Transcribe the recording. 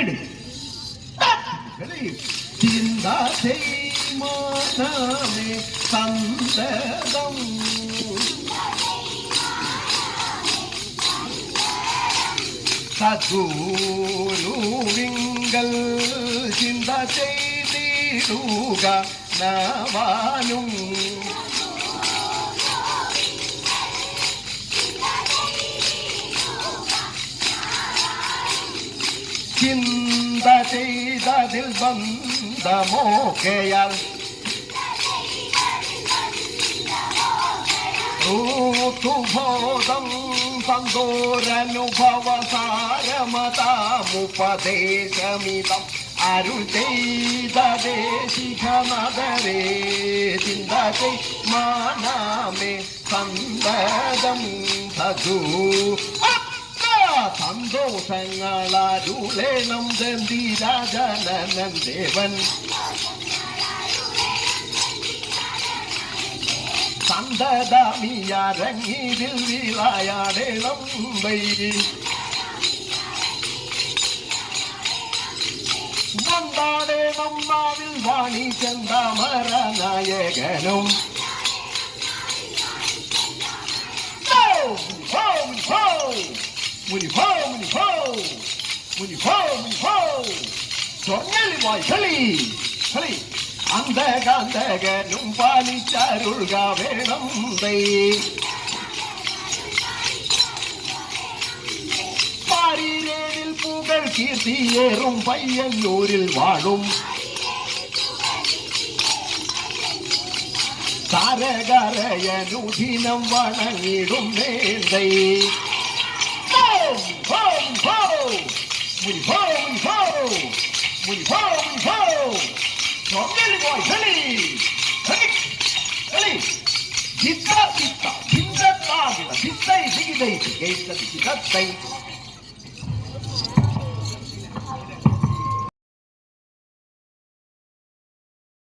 കേട് ചിന്ത ചെയ്മേ സന്തതം സദ്ഗുരുവിങ്കൽ ചിന്ത ചെയ്തിടുക നവാനും ചിന്ത ചെയ്തതിൽ ബന്ധമോക്കയാൽ ഋതുബോധം സന്തോരനുഭവസാരമതാമുപദേശമിതം അരുൾ ചെയ്ത ദേശിഖനദരേ ചിന്ത മാനാമേ സന്തതം സദു സന്തോഷങ്ങളരുളേണം ദന്തിരാജനൻ ദേവൻ സന്തതമിയരങ്ങിതിൽ വിളയാടേണം വൈരി വന്താടേണം നാവിൽ വാണി ചന്ദമരനായകനും മുനിഭോ മുനിഭോ മുനിഭോ മുനിഭോ സ്വർണ്ണലിവായി കളി കളി അന്തകാന്തകനും പാലിച്ചരുൾക വേണം പാരീരേതിൽ പൂകൾ കീർത്തിയേറും പയ്യന്നൂരിൽ വാഴും താരകരയനുദിനം വണങ്ങിടും വേണ്ടേ ജിത്ത ജിത്ത ജിത്ത ജിത്ത ജിത്തൈ ജിഗിതൈ ജിഗൈ